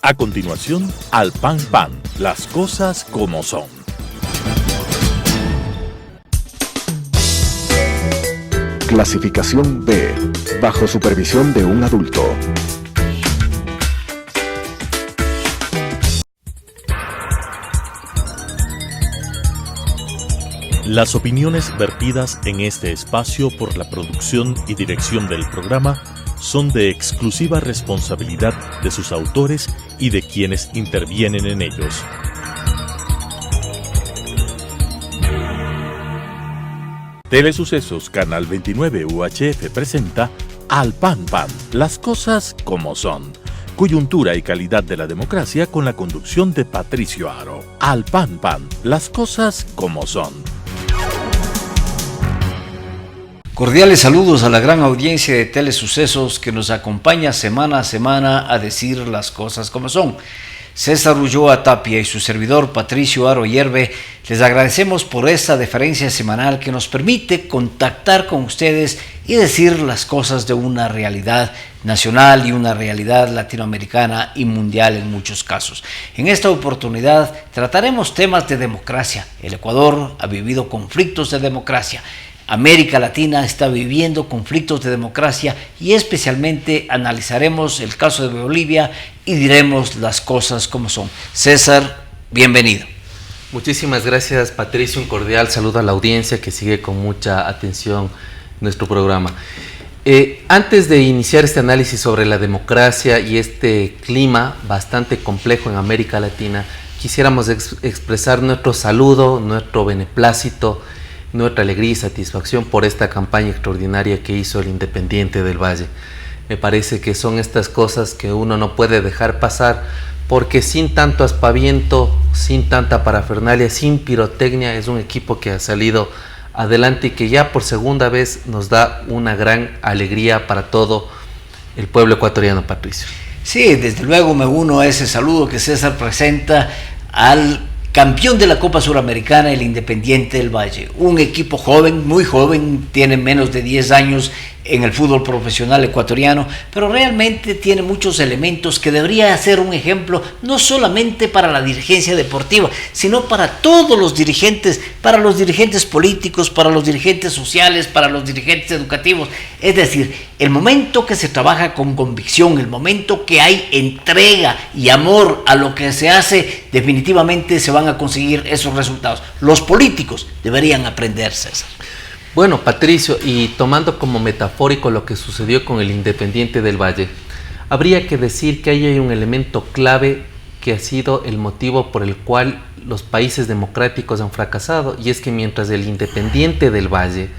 A continuación, Al Pan Pan, las cosas como son. Clasificación B, bajo supervisión de un adulto. Las opiniones vertidas en este espacio por la producción y dirección del programa son de exclusiva responsabilidad de sus autores y de quienes intervienen en ellos. Telesucesos Canal 29 UHF presenta Al Pan Pan, las cosas como son. Coyuntura y calidad de la democracia con la conducción de Patricio Aro. Al Pan Pan, las cosas como son. Cordiales saludos a la gran audiencia de Telesucesos que nos acompaña semana a semana a decir las cosas como son. César Ulloa Tapia y su servidor Patricio Aro Yerbe les agradecemos por esta deferencia semanal que nos permite contactar con ustedes y decir las cosas de una realidad nacional y una realidad latinoamericana y mundial en muchos casos. En esta oportunidad trataremos temas de democracia. El Ecuador ha vivido conflictos de democracia. América Latina está viviendo conflictos de democracia y especialmente analizaremos el caso de Bolivia y diremos las cosas como son. César, bienvenido. Muchísimas gracias, Patricio. Un cordial saludo a la audiencia que sigue con mucha atención nuestro programa. Antes de iniciar este análisis sobre la democracia y este clima bastante complejo en América Latina, quisiéramos expresar nuestro saludo, nuestro beneplácito, nuestra alegría y satisfacción por esta campaña extraordinaria que hizo el Independiente del Valle. Me parece que son estas cosas que uno no puede dejar pasar porque sin tanto aspaviento, sin tanta parafernalia, sin pirotecnia, es un equipo que ha salido adelante y que ya por segunda vez nos da una gran alegría para todo el pueblo ecuatoriano, Patricio. Sí, desde luego me uno a ese saludo que César presenta al campeón de la Copa Suramericana, el Independiente del Valle. Un equipo joven, muy joven, tiene menos de 10 años en el fútbol profesional ecuatoriano, pero realmente tiene muchos elementos que debería ser un ejemplo no solamente para la dirigencia deportiva, sino para todos los dirigentes, para los dirigentes políticos, para los dirigentes sociales, para los dirigentes educativos. Es decir, el momento que se trabaja con convicción, el momento que hay entrega y amor a lo que se hace, definitivamente se van a conseguir esos resultados. Los políticos deberían aprender, César. Bueno, Patricio, y tomando como metafórico lo que sucedió con el Independiente del Valle, habría que decir que ahí hay un elemento clave que ha sido el motivo por el cual los países democráticos han fracasado, y es que mientras el Independiente del Valle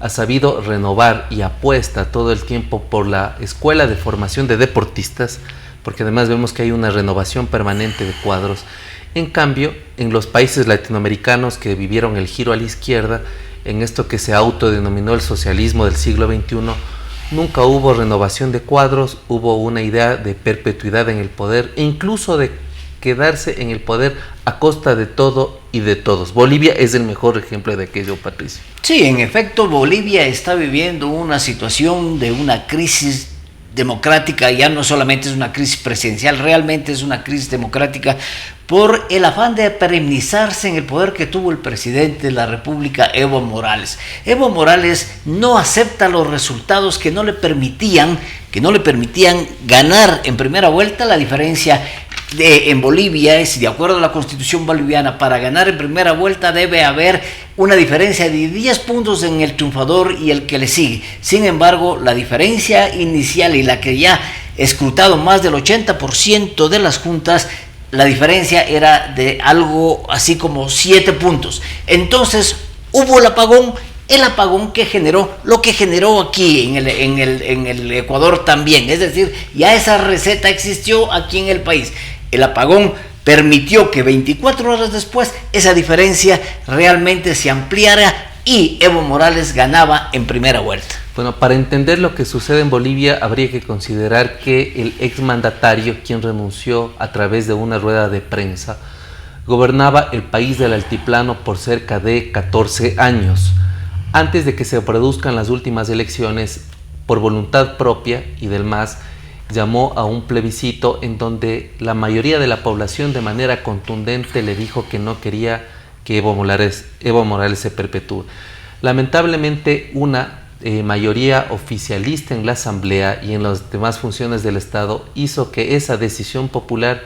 ha sabido renovar y apuesta todo el tiempo por la escuela de formación de deportistas, porque además vemos que hay una renovación permanente de cuadros, en cambio, en los países latinoamericanos que vivieron el giro a la izquierda, en esto que se autodenominó el socialismo del siglo XXI, nunca hubo renovación de cuadros, hubo una idea de perpetuidad en el poder e incluso de quedarse en el poder a costa de todo y de todos. Bolivia es el mejor ejemplo de aquello, Patricio. Sí, en efecto, Bolivia está viviendo una situación de una crisis democrática, ya no solamente es una crisis presidencial, realmente es una crisis democrática por el afán de perennizarse en el poder que tuvo el presidente de la República, Evo Morales. Evo Morales no acepta los resultados que no le permitían ganar en primera vuelta. La diferencia en Bolivia es, de acuerdo a la Constitución boliviana, para ganar en primera vuelta debe haber una diferencia de 10 puntos en el triunfador y el que le sigue. Sin embargo, la diferencia inicial y la que ya escrutado más del 80% de las juntas, la diferencia era de algo así como 7 puntos. Entonces hubo el apagón que generó lo que generó aquí en el Ecuador también. Es decir, ya esa receta existió aquí en el país. El apagón permitió que 24 horas después esa diferencia realmente se ampliara y Evo Morales ganaba en primera vuelta. Bueno, para entender lo que sucede en Bolivia habría que considerar que el exmandatario, quien renunció a través de una rueda de prensa, gobernaba el país del altiplano por cerca de 14 años. Antes de que se produzcan las últimas elecciones, por voluntad propia y del MAS, llamó a un plebiscito en donde la mayoría de la población de manera contundente le dijo que no quería que Evo Morales se perpetúe. Lamentablemente, una mayoría oficialista en la Asamblea y en las demás funciones del Estado hizo que esa decisión popular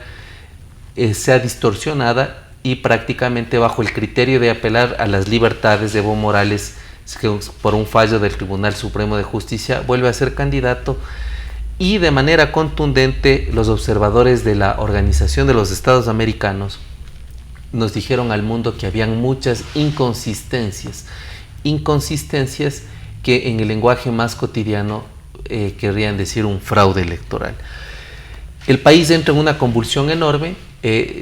sea distorsionada, y prácticamente bajo el criterio de apelar a las libertades de Evo Morales, que por un fallo del Tribunal Supremo de Justicia vuelve a ser candidato, y de manera contundente los observadores de la Organización de los Estados Americanos nos dijeron al mundo que habían muchas inconsistencias que en el lenguaje más cotidiano querrían decir un fraude electoral. El país entra en una convulsión enorme,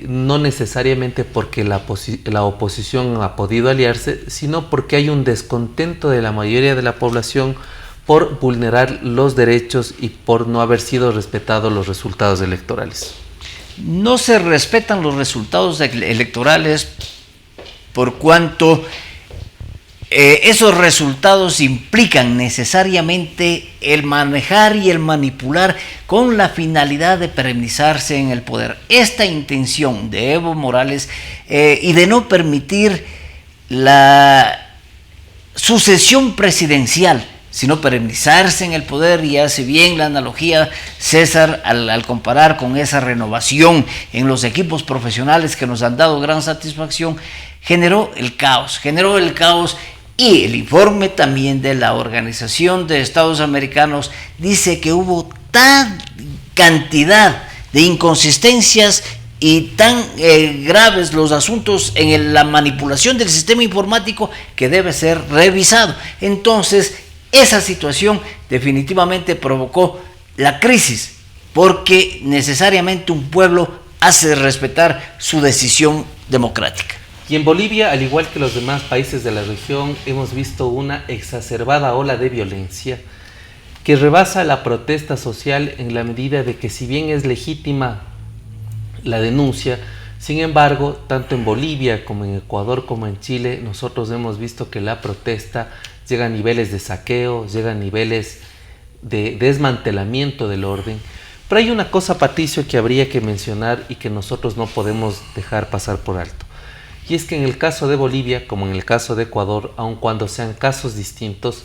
no necesariamente porque la oposición ha podido aliarse, sino porque hay un descontento de la mayoría de la población por vulnerar los derechos y por no haber sido respetados los resultados electorales. No se respetan los resultados electorales por cuanto esos resultados implican necesariamente el manejar y el manipular con la finalidad de perennizarse en el poder. Esta intención de Evo Morales y de no permitir la sucesión presidencial, sino perennizarse en el poder, y hace bien la analogía César al comparar con esa renovación en los equipos profesionales que nos han dado gran satisfacción, generó el caos, y el informe también de la Organización de Estados Americanos dice que hubo tal cantidad de inconsistencias y tan graves los asuntos en la manipulación del sistema informático que debe ser revisado. Entonces, esa situación definitivamente provocó la crisis, porque necesariamente un pueblo hace respetar su decisión democrática. Y en Bolivia, al igual que los demás países de la región, hemos visto una exacerbada ola de violencia que rebasa la protesta social en la medida de que, si bien es legítima la denuncia, sin embargo, tanto en Bolivia como en Ecuador como en Chile, nosotros hemos visto que la protesta llega a niveles de saqueo, llega a niveles de desmantelamiento del orden. Pero hay una cosa, Patricio, que habría que mencionar y que nosotros no podemos dejar pasar por alto. Y es que en el caso de Bolivia, como en el caso de Ecuador, aun cuando sean casos distintos,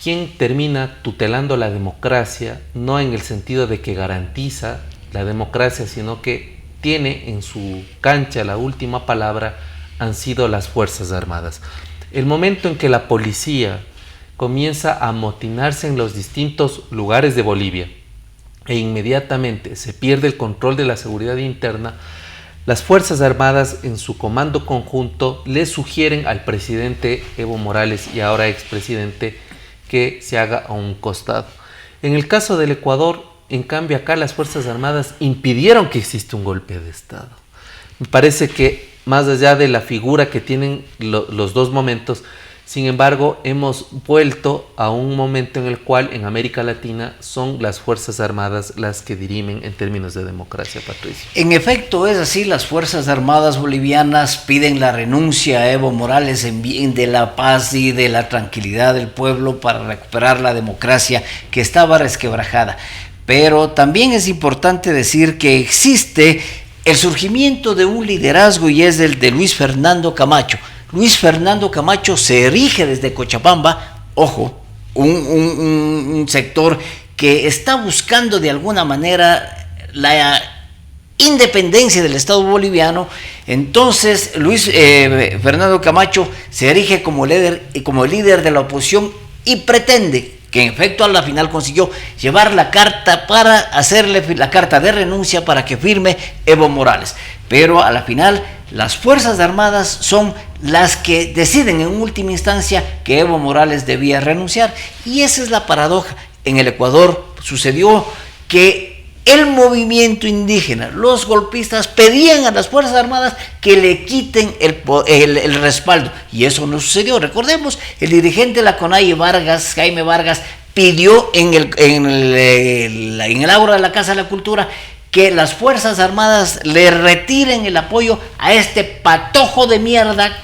quien termina tutelando la democracia, no en el sentido de que garantiza la democracia, sino que tiene en su cancha la última palabra, han sido las Fuerzas Armadas. El momento en que la policía comienza a amotinarse en los distintos lugares de Bolivia e inmediatamente se pierde el control de la seguridad interna, las Fuerzas Armadas en su comando conjunto le sugieren al presidente Evo Morales, y ahora expresidente, que se haga a un costado. En el caso del Ecuador, en cambio, acá las Fuerzas Armadas impidieron que exista un golpe de Estado. Me parece que más allá de la figura que tienen los dos momentos, sin embargo, hemos vuelto a un momento en el cual en América Latina son las Fuerzas Armadas las que dirimen en términos de democracia, Patricio. En efecto, es así. Las Fuerzas Armadas bolivianas piden la renuncia a Evo Morales en bien de la paz y de la tranquilidad del pueblo para recuperar la democracia que estaba resquebrajada. Pero también es importante decir que existe el surgimiento de un liderazgo, y es el de Luis Fernando Camacho. Luis Fernando Camacho se erige desde Cochabamba, ojo, un sector que está buscando de alguna manera la independencia del Estado boliviano. Entonces Luis Fernando Camacho se erige como líder de la oposición y pretende, que en efecto a la final consiguió llevar la carta para hacerle la carta de renuncia para que firme Evo Morales, pero a la final las Fuerzas Armadas son las que deciden en última instancia que Evo Morales debía renunciar, y esa es la paradoja. En el Ecuador sucedió que el movimiento indígena, los golpistas, pedían a las Fuerzas Armadas que le quiten el respaldo, y eso no sucedió. Recordemos, el dirigente de la CONAIE, Jaime Vargas, pidió en el ágora de la Casa de la Cultura que las Fuerzas Armadas le retiren el apoyo a este patojo de mierda,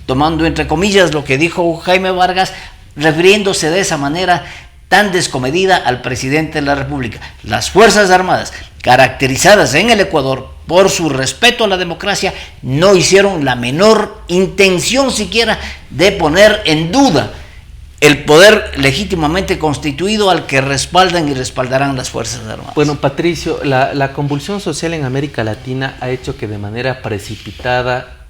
tomando entre comillas lo que dijo Jaime Vargas, refiriéndose de esa manera tan descomedida al presidente de la República. Las Fuerzas Armadas, caracterizadas en el Ecuador por su respeto a la democracia, no hicieron la menor intención siquiera de poner en duda el poder legítimamente constituido al que respaldan y respaldarán las Fuerzas Armadas. Bueno, Patricio, la convulsión social en América Latina ha hecho que de manera precipitada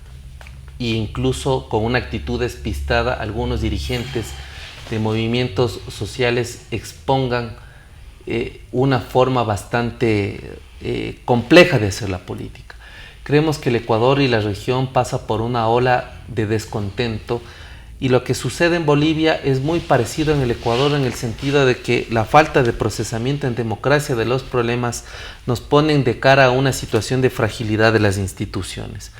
e incluso con una actitud despistada algunos dirigentes de movimientos sociales expongan una forma bastante compleja de hacer la política. Creemos que el Ecuador y la región pasa por una ola de descontento, y lo que sucede en Bolivia es muy parecido en el Ecuador, en el sentido de que la falta de procesamiento en democracia de los problemas nos ponen de cara a una situación de fragilidad de las instituciones.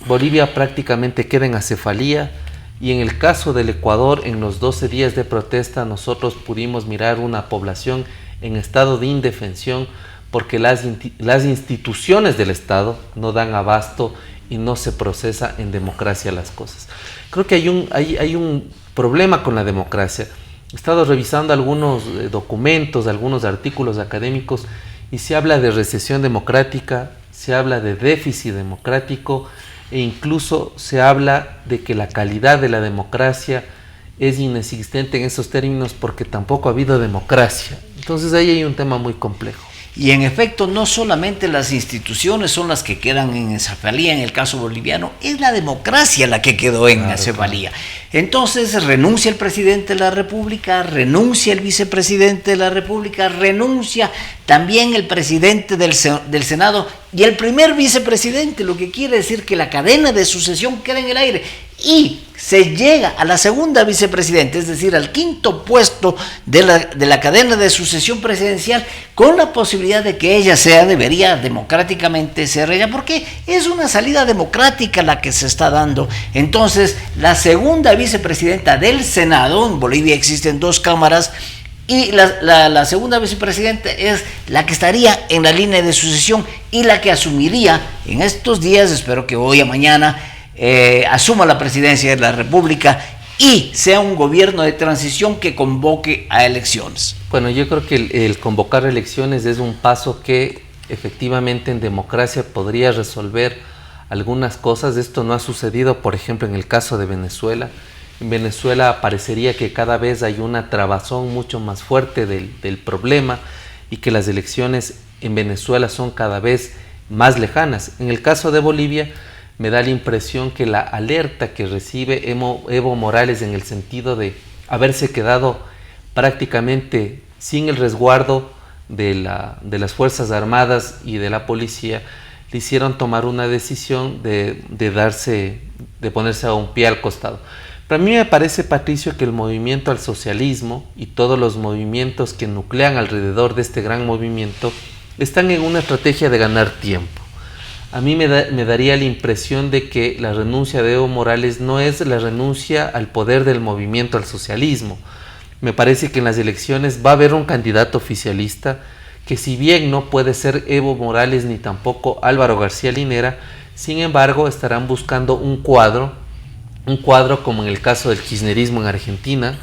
Bolivia prácticamente queda en acefalía, y en el caso del Ecuador, en los 12 días de protesta, nosotros pudimos mirar una población en estado de indefensión, porque las instituciones del Estado no dan abasto y no se procesa en democracia las cosas. Creo que hay un problema con la democracia. He estado revisando algunos documentos, algunos artículos académicos, y se habla de recesión democrática, se habla de déficit democrático, e incluso se habla de que la calidad de la democracia es inexistente en esos términos porque tampoco ha habido democracia. Entonces ahí hay un tema muy complejo. Y en efecto, no solamente las instituciones son las que quedan en acefalía en el caso boliviano, es la democracia la que quedó en acefalía. Entonces renuncia el presidente de la República, renuncia el vicepresidente de la República, renuncia también el presidente del Senado y el primer vicepresidente, lo que quiere decir que la cadena de sucesión queda en el aire. Y se llega a la segunda vicepresidenta, es decir, al quinto puesto de la cadena de sucesión presidencial, con la posibilidad de que ella debería democráticamente ser ella, porque es una salida democrática la que se está dando. Entonces, la segunda vicepresidenta del Senado, en Bolivia existen 2 cámaras, y la segunda vicepresidenta es la que estaría en la línea de sucesión y la que asumiría en estos días, espero que hoy o mañana, asuma la presidencia de la República y sea un gobierno de transición que convoque a elecciones. Bueno, yo creo que el convocar elecciones es un paso que efectivamente en democracia podría resolver algunas cosas. Esto no ha sucedido, por ejemplo, en el caso de Venezuela. En Venezuela parecería que cada vez hay una trabazón mucho más fuerte del problema, y que las elecciones en Venezuela son cada vez más lejanas. En el caso de Bolivia, me da la impresión que la alerta que recibe Evo Morales, en el sentido de haberse quedado prácticamente sin el resguardo de las Fuerzas Armadas y de la policía, le hicieron tomar una decisión de ponerse a un pie al costado. Pero a mí me parece, Patricio, que el movimiento al socialismo y todos los movimientos que nuclean alrededor de este gran movimiento están en una estrategia de ganar tiempo. A mí me daría la impresión de que la renuncia de Evo Morales no es la renuncia al poder del movimiento al socialismo. Me parece que en las elecciones va a haber un candidato oficialista que, si bien no puede ser Evo Morales ni tampoco Álvaro García Linera, sin embargo estarán buscando un cuadro como en el caso del kirchnerismo en Argentina,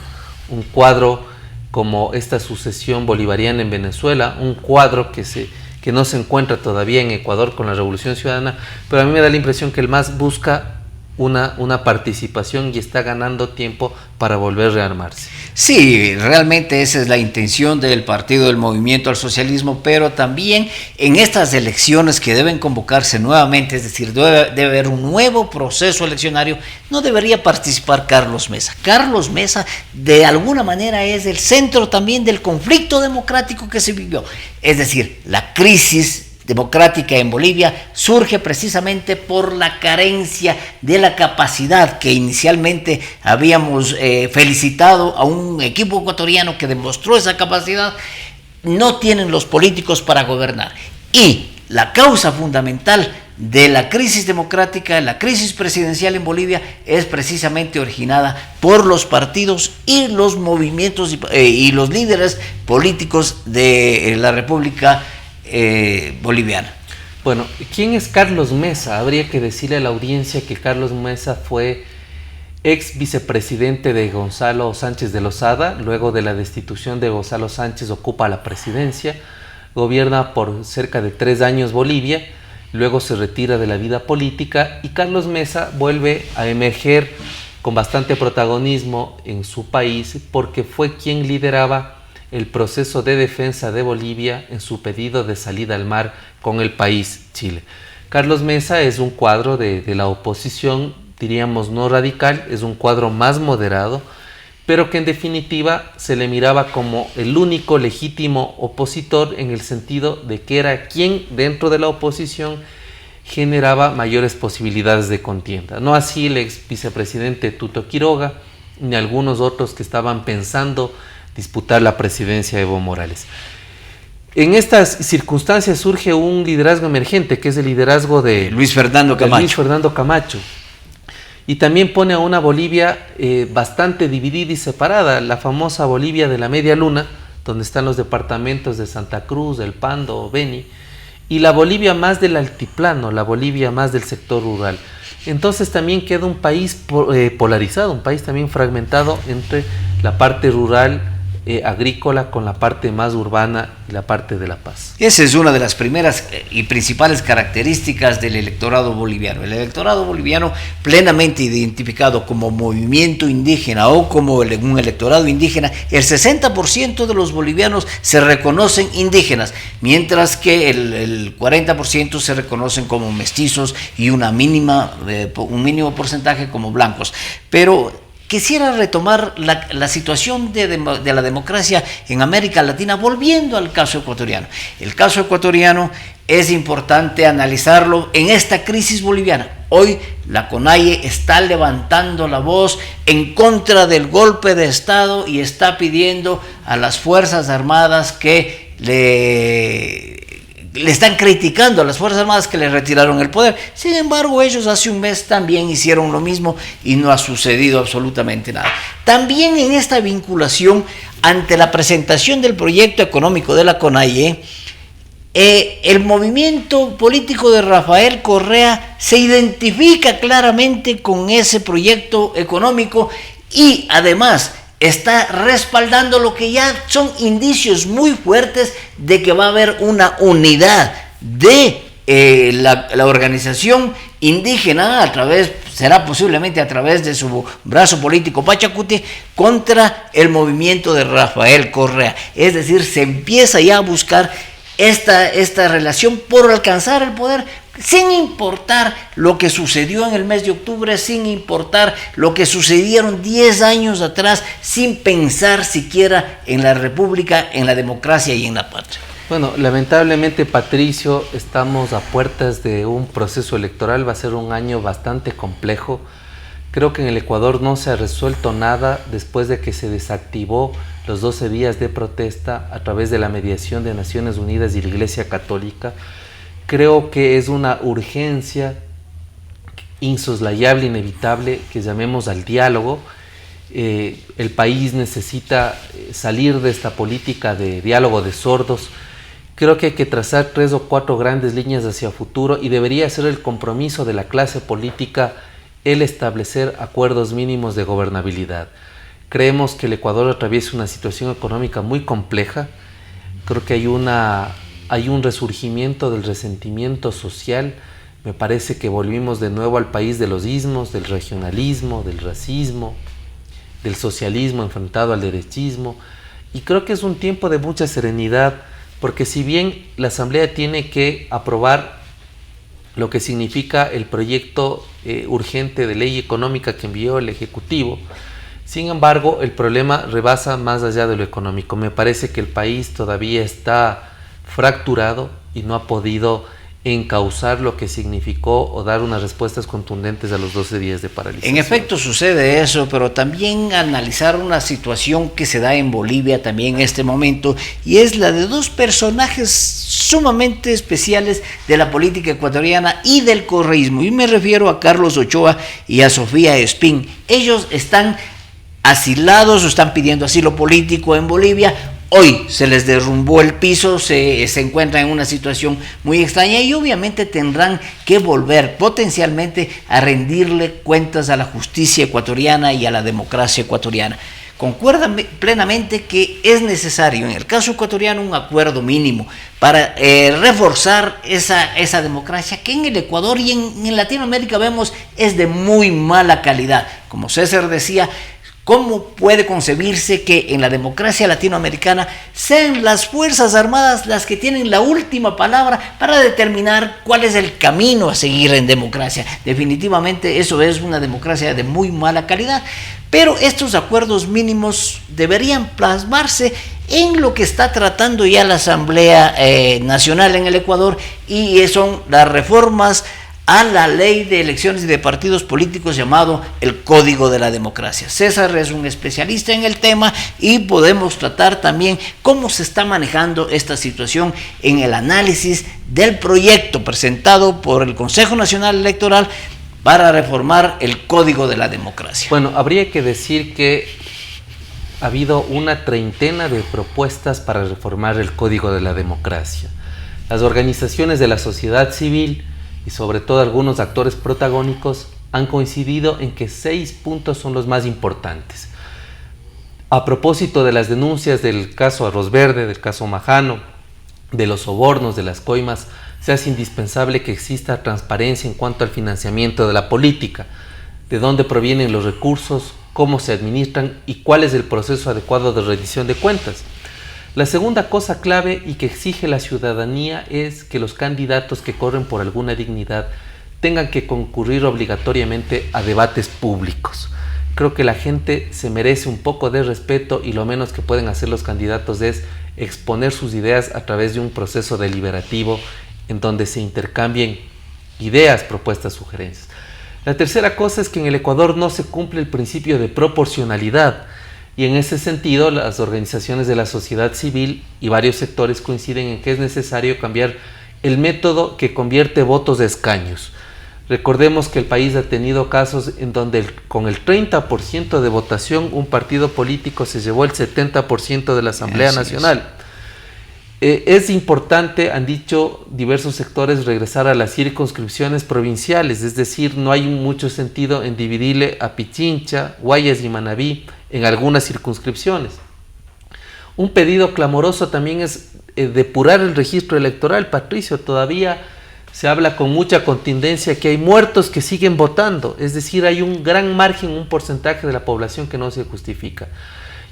un cuadro como esta sucesión bolivariana en Venezuela, un cuadro que no se encuentra todavía en Ecuador con la Revolución Ciudadana, pero a mí me da la impresión que el MAS busca una participación y está ganando tiempo para volver a rearmarse. Sí, realmente esa es la intención del partido del Movimiento al Socialismo, pero también en estas elecciones que deben convocarse nuevamente, es decir, debe haber un nuevo proceso eleccionario, no debería participar Carlos Mesa. Carlos Mesa de alguna manera es el centro también del conflicto democrático que se vivió, es decir, la crisis democrática en Bolivia surge precisamente por la carencia de la capacidad que inicialmente habíamos felicitado a un equipo ecuatoriano que demostró esa capacidad. No tienen los políticos para gobernar, y la causa fundamental de la crisis democrática, la crisis presidencial en Bolivia, es precisamente originada por los partidos y los movimientos y los líderes políticos de la República boliviana. Bueno, ¿quién es Carlos Mesa? Habría que decirle a la audiencia que Carlos Mesa fue ex vicepresidente de Gonzalo Sánchez de Lozada. Luego de la destitución de Gonzalo Sánchez ocupa la presidencia, gobierna por cerca de 3 años Bolivia, luego se retira de la vida política y Carlos Mesa vuelve a emerger con bastante protagonismo en su país porque fue quien lideraba el proceso de defensa de Bolivia en su pedido de salida al mar con el país Chile. Carlos Mesa es un cuadro de la oposición, diríamos no radical, es un cuadro más moderado, pero que en definitiva se le miraba como el único legítimo opositor en el sentido de que era quien dentro de la oposición generaba mayores posibilidades de contienda. No así el ex vicepresidente Tuto Quiroga ni algunos otros que estaban pensando disputar la presidencia de Evo Morales. En estas circunstancias surge un liderazgo emergente, que es el liderazgo de Luis Fernando Camacho. Y también pone a una Bolivia bastante dividida y separada, la famosa Bolivia de la media luna, donde están los departamentos de Santa Cruz, El Pando, Beni, y la Bolivia más del altiplano, la Bolivia más del sector rural. Entonces también queda un país polarizado, un país también fragmentado entre la parte rural, agrícola, con la parte más urbana y la parte de La Paz. Esa es una de las primeras y principales características del electorado boliviano. El electorado boliviano plenamente identificado como movimiento indígena o como un electorado indígena, el 60% de los bolivianos se reconocen indígenas, mientras que el 40% se reconocen como mestizos y un mínimo porcentaje como blancos. Pero quisiera retomar la situación de la democracia en América Latina, volviendo al caso ecuatoriano. El caso ecuatoriano es importante analizarlo en esta crisis boliviana. Hoy la CONAIE está levantando la voz en contra del golpe de Estado y está pidiendo a las Fuerzas Armadas que le están criticando a las Fuerzas Armadas que le retiraron el poder. Sin embargo, ellos hace un mes también hicieron lo mismo y no ha sucedido absolutamente nada. También en esta vinculación, ante la presentación del proyecto económico de la CONAIE, el movimiento político de Rafael Correa se identifica claramente con ese proyecto económico y además está respaldando lo que ya son indicios muy fuertes de que va a haber una unidad de la organización indígena será posiblemente a través de su brazo político Pachacuti contra el movimiento de Rafael Correa. Es decir, se empieza ya a buscar esta relación por alcanzar el poder, sin importar lo que sucedió en el mes de octubre, sin importar lo que sucedieron 10 años atrás, sin pensar siquiera en la república, en la democracia y en la patria. Bueno, lamentablemente, Patricio, estamos a puertas de un proceso electoral, va a ser un año bastante complejo. Creo que en el Ecuador no se ha resuelto nada después de que se desactivó los 12 días de protesta a través de la mediación de Naciones Unidas y la Iglesia Católica. Creo que es una urgencia insoslayable, inevitable, que llamemos al diálogo. El país necesita salir de esta política de diálogo de sordos. Creo que hay que trazar 3 o 4 grandes líneas hacia futuro y debería ser el compromiso de la clase política el establecer acuerdos mínimos de gobernabilidad. Creemos que el Ecuador atraviesa una situación económica muy compleja. Creo que hay un resurgimiento del resentimiento social. Me parece que volvimos de nuevo al país de los ismos, del regionalismo, del racismo, del socialismo enfrentado al derechismo. Y creo que es un tiempo de mucha serenidad, porque si bien la Asamblea tiene que aprobar lo que significa el proyecto urgente de ley económica que envió el Ejecutivo, sin embargo, el problema rebasa más allá de lo económico. Me parece que el país todavía está fracturado y no ha podido encauzar lo que significó o dar unas respuestas contundentes a los 12 días de paralización. En efecto sucede eso, pero también analizar una situación que se da en Bolivia también en este momento, y es la de 2 personajes sumamente especiales de la política ecuatoriana y del correísmo, y me refiero a Carlos Ochoa y a Sofía Espín. Ellos están asilados o están pidiendo asilo político en Bolivia. hoy se les derrumbó el piso, se encuentran en una situación muy extraña y obviamente tendrán que volver potencialmente a rendirle cuentas a la justicia ecuatoriana y a la democracia ecuatoriana. Concuerdan plenamente que es necesario, en el caso ecuatoriano, un acuerdo mínimo para reforzar esa democracia que en el Ecuador y en Latinoamérica vemos es de muy mala calidad. Como César decía, ¿cómo puede concebirse que en la democracia latinoamericana sean las Fuerzas Armadas las que tienen la última palabra para determinar cuál es el camino a seguir en democracia? Definitivamente eso es una democracia de muy mala calidad, pero estos acuerdos mínimos deberían plasmarse en lo que está tratando ya la Asamblea Nacional en el Ecuador, y son las reformas a la ley de elecciones y de partidos políticos llamado el Código de la Democracia. César es un especialista en el tema y podemos tratar también cómo se está manejando esta situación en el análisis del proyecto presentado por el Consejo Nacional Electoral para reformar el Código de la Democracia. Bueno, habría que decir que ha habido una treintena de propuestas para reformar el Código de la Democracia. Las organizaciones de la sociedad civil y sobre todo algunos actores protagónicos han coincidido en que 6 puntos son los más importantes. A propósito de las denuncias del caso Arroz Verde, del caso Majano, de los sobornos, de las coimas, se hace indispensable que exista transparencia en cuanto al financiamiento de la política, de dónde provienen los recursos, cómo se administran y cuál es el proceso adecuado de rendición de cuentas. La segunda cosa clave y que exige la ciudadanía es que los candidatos que corren por alguna dignidad tengan que concurrir obligatoriamente a debates públicos. Creo que la gente se merece un poco de respeto y lo menos que pueden hacer los candidatos es exponer sus ideas a través de un proceso deliberativo en donde se intercambien ideas, propuestas, sugerencias. La tercera cosa es que en el Ecuador no se cumple el principio de proporcionalidad. Y en ese sentido, las organizaciones de la sociedad civil y varios sectores coinciden en que es necesario cambiar el método que convierte votos a escaños. Recordemos que el país ha tenido casos en donde con el 30% de votación un partido político se llevó el 70% de la Asamblea Nacional. Es importante, han dicho diversos sectores, regresar a las circunscripciones provinciales, es decir, no hay mucho sentido en dividirle a Pichincha, Guayas y Manabí en algunas circunscripciones. Un pedido clamoroso también es depurar el registro electoral. Patricio, todavía se habla con mucha contundencia que hay muertos que siguen votando, es decir, hay un gran margen, un porcentaje de la población que no se justifica.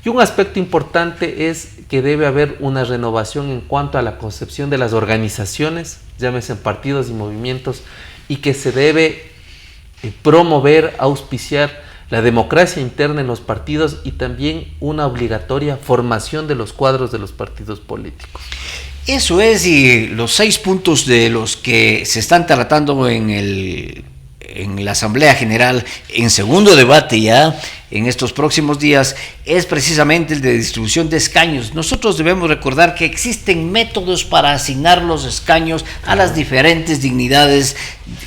Y un aspecto importante es que debe haber una renovación en cuanto a la concepción de las organizaciones, llámese partidos y movimientos, y que se debe promover, auspiciar la democracia interna en los partidos y también una obligatoria formación de los cuadros de los partidos políticos. Eso es, y los 6 puntos de los que se están tratando en la Asamblea General en segundo debate ya en estos próximos días es precisamente el de distribución de escaños. Nosotros debemos recordar que existen métodos para asignar los escaños a las diferentes dignidades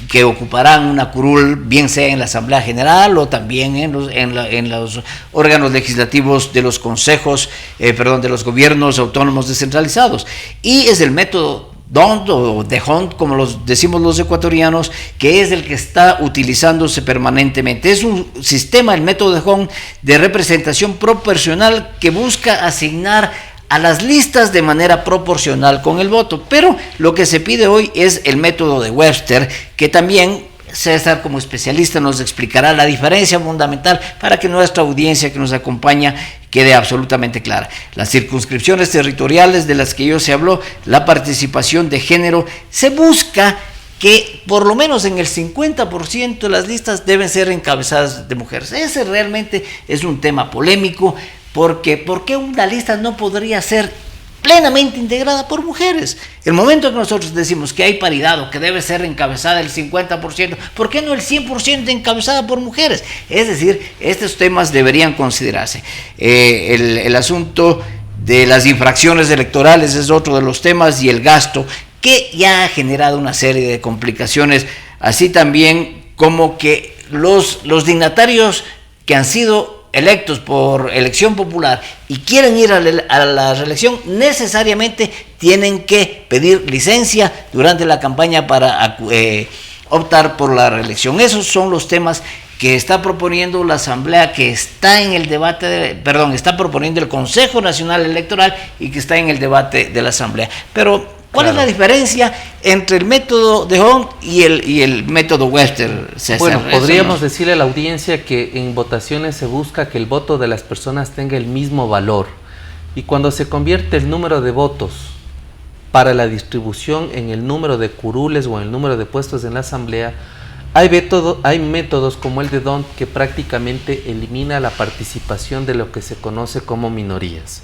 que ocuparán una curul, bien sea en la Asamblea General o también en los órganos legislativos de los consejos, de los gobiernos autónomos descentralizados. Y es el método DONT o de Hunt, como los decimos los ecuatorianos, que es el que está utilizándose permanentemente. Es un sistema, el método de Hunt, de representación proporcional que busca asignar a las listas de manera proporcional con el voto. Pero lo que se pide hoy es el método de Webster, que también César, como especialista, nos explicará la diferencia fundamental para que nuestra audiencia que nos acompaña quede absolutamente clara. Las circunscripciones territoriales de las que yo se habló, la participación de género, se busca que por lo menos en el 50% de las listas deben ser encabezadas de mujeres. Ese realmente es un tema polémico, porque ¿por qué una lista no podría ser plenamente integrada por mujeres? El momento que nosotros decimos que hay paridad o que debe ser encabezada el 50%, ¿por qué no el 100% encabezada por mujeres? Es decir, estos temas deberían considerarse. El asunto de las infracciones electorales es otro de los temas, y el gasto, que ya ha generado una serie de complicaciones, así también como que los dignatarios que han sido electos por elección popular y quieren ir a la reelección, necesariamente tienen que pedir licencia durante la campaña para optar por la reelección. Esos son los temas que está proponiendo la Asamblea, que está en el debate, está proponiendo el Consejo Nacional Electoral y que está en el debate de la Asamblea. Pero, ¿cuál es la diferencia entre el método de Hong y el método Webster, César? Bueno, podríamos decirle a la audiencia que en votaciones se busca que el voto de las personas tenga el mismo valor. Y cuando se convierte el número de votos para la distribución en el número de curules o en el número de puestos en la Asamblea, hay métodos como el de D'Hondt que prácticamente elimina la participación de lo que se conoce como minorías.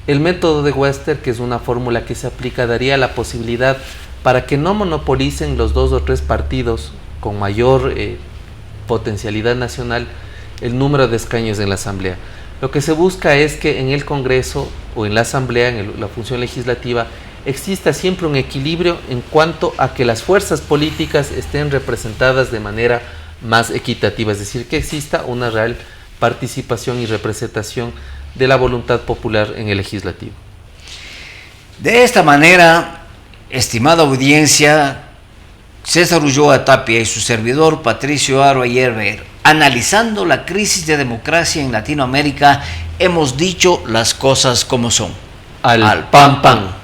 El método de Webster, que es una fórmula que se aplica, daría la posibilidad para que no monopolicen los 2 o 3 partidos con mayor potencialidad nacional el número de escaños en la Asamblea. Lo que se busca es que en el Congreso o en la Asamblea, en la función legislativa, exista siempre un equilibrio en cuanto a que las fuerzas políticas estén representadas de manera más equitativa, es decir, que exista una real participación y representación de la voluntad popular en el legislativo. De esta manera, estimada audiencia, César Ulloa Tapia y su servidor Patricio Aro Ayerber, analizando la crisis de democracia en Latinoamérica, hemos dicho las cosas como son. Al pan pan.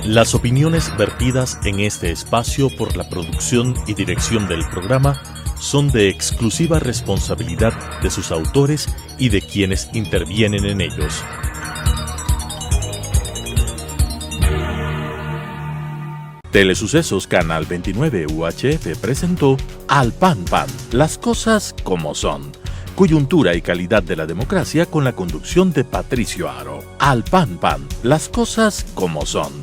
Las opiniones vertidas en este espacio por la producción y dirección del programa son de exclusiva responsabilidad de sus autores y de quienes intervienen en ellos. Telesucesos Canal 29 UHF presentó Al Pan Pan, las cosas como son. Coyuntura y calidad de la democracia con la conducción de Patricio Aro. Al Pan Pan, las cosas como son.